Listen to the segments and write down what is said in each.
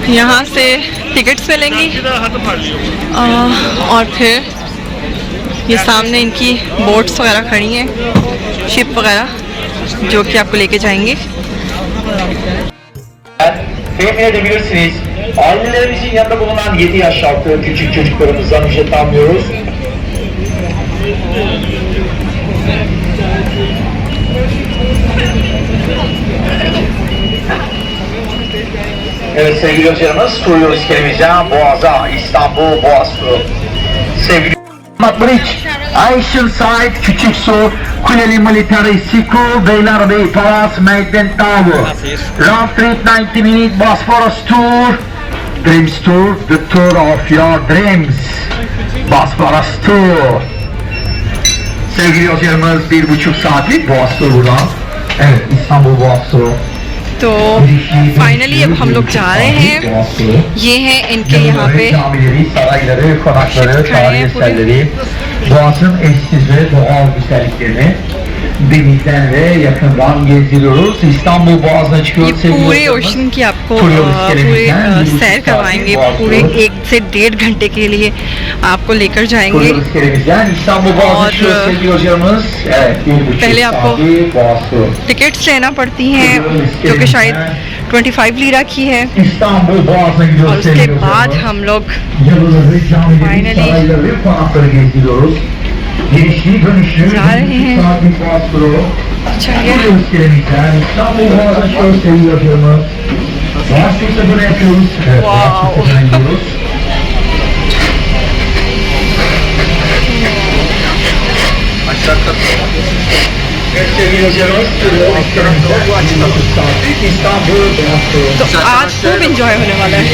यहाँ से टिकट्स मिलेंगी और फिर ये सामने इनकी बोट्स वगैरह खड़ी हैं, शिप वगैरह, जो कि आपको लेके जाएंगे। Temin edebilirsiniz. Ailelerimizin yanında bulunan 7 yaş altı küçük çocuklarımızdan ücret almıyoruz. Evet sevgili hocalarımız, turuyoruz kelimizden Boğaz'a, İstanbul, Bosphorus. Sevgili Bridge, Oceanside, Küçük Su, Kuleli Military School, Beylerbeyi Palace, Maiden Tower. Round trip 90 minute Bosphorus tour. Dreams tour, the tour of your dreams. Bosphorus tour. Sevgili hocalarımız 1,5 saatlik Boğaz turundan. Evet, İstanbul Boğaz turu. तो finally अब हम लोग जा रहे हैं। ये है इनके यहाँ पे Boğaz'ın eşsiz ve doğal güzelliklerini denizden ve yakından gezdiriyoruz. İstanbul Boğazı'na çıkıyoruz. ये पूरे ओशन की आपको पूरे सैर करवाएंगे, पूरे 1 से 1.5 घंटे के लिए आपको लेकर जाएंगे। और पहले आपको टिकट्स लेना पड़ती हैं, जो कि शायद 25 लीरा की है, और उसके बाद हम लोग फाइनली जा रहे हैं। तो आज खूब एंजॉय होने वाला है।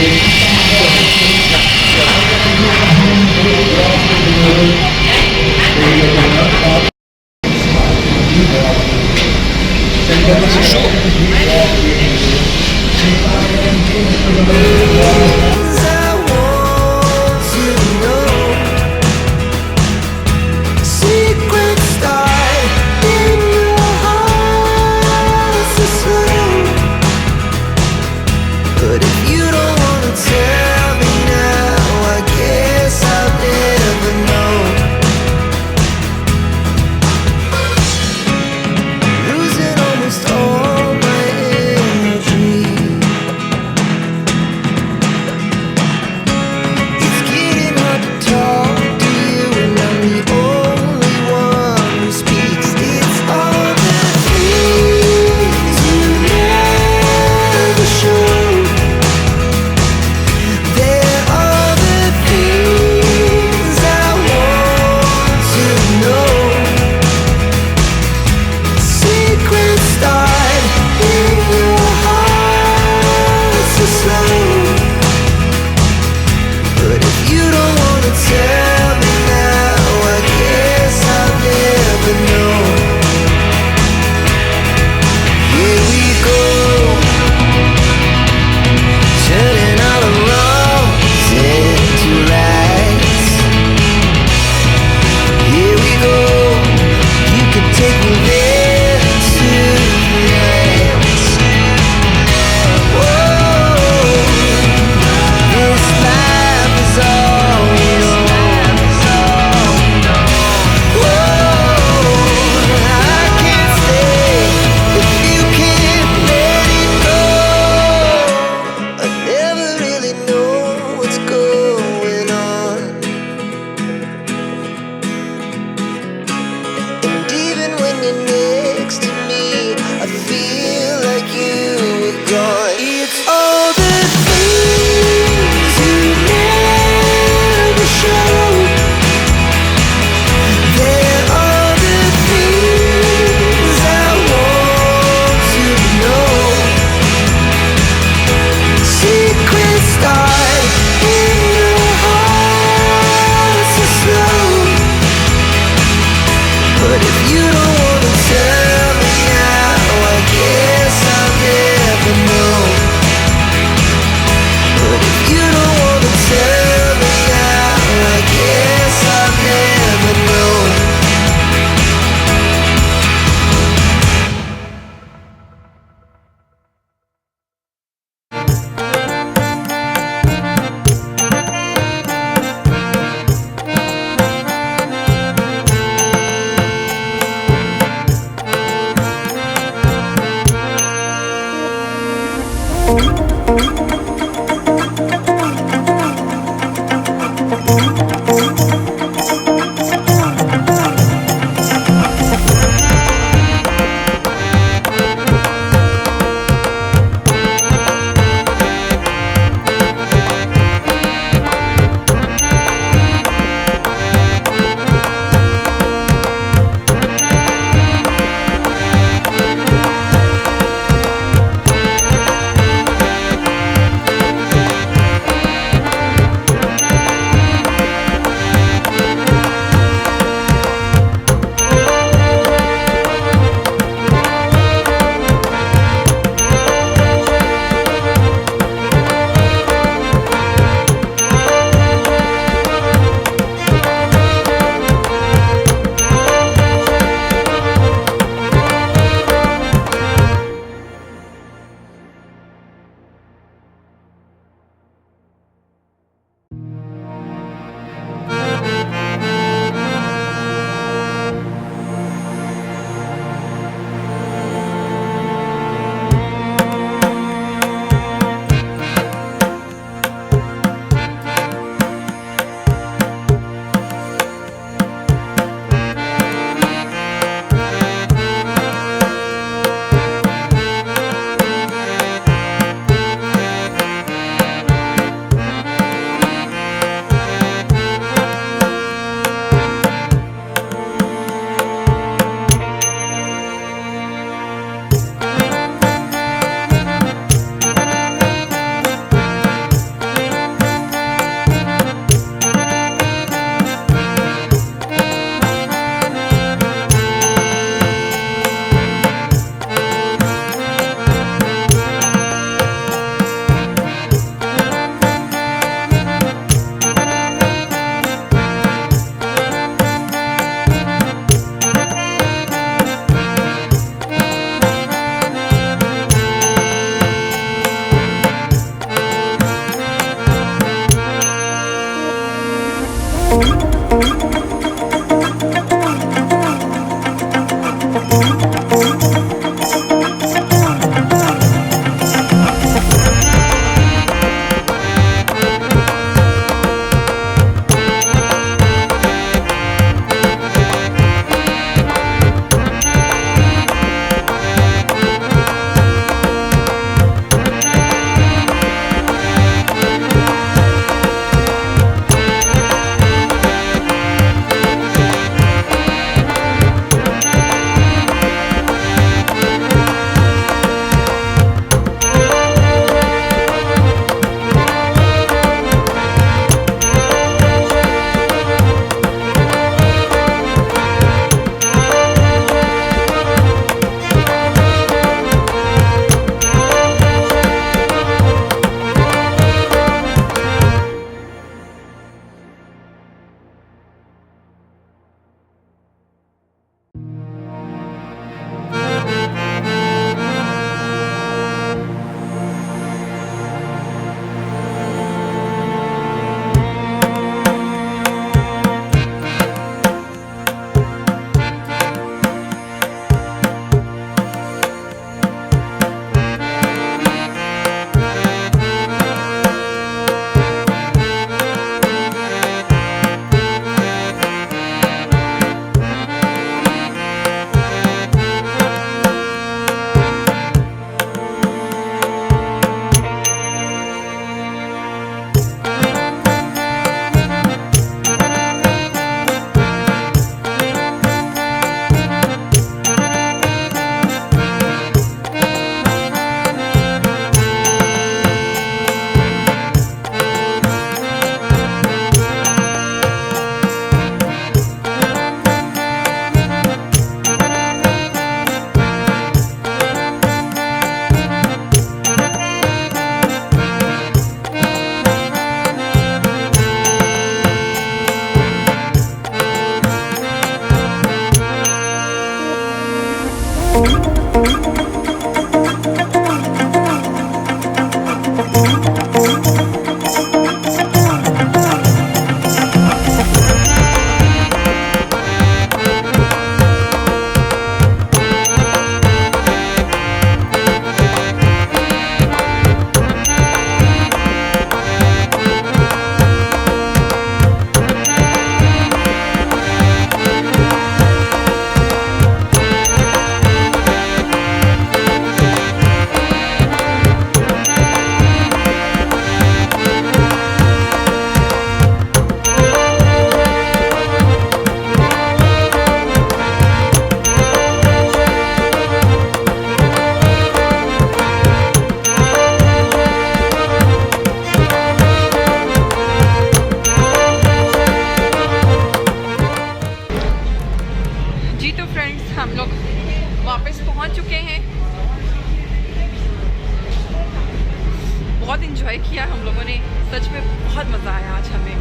सच में बहुत मज़ा आया आज हमें,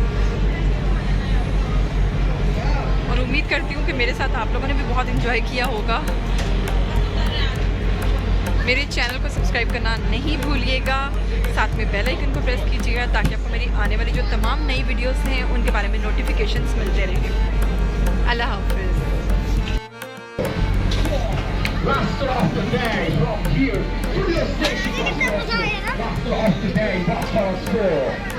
और उम्मीद करती हूँ कि मेरे साथ आप लोगों ने भी बहुत इन्जॉय किया होगा। मेरे चैनल को सब्सक्राइब करना नहीं भूलिएगा, साथ में बेल आइकन को प्रेस कीजिएगा ताकि आपको मेरी आने वाली जो तमाम नई वीडियोस हैं उनके बारे में नोटिफिकेशंस मिलते रहें। अल्लाह हाफ़िज़। Master of the day from here to the station. Master of the day, bosphuros.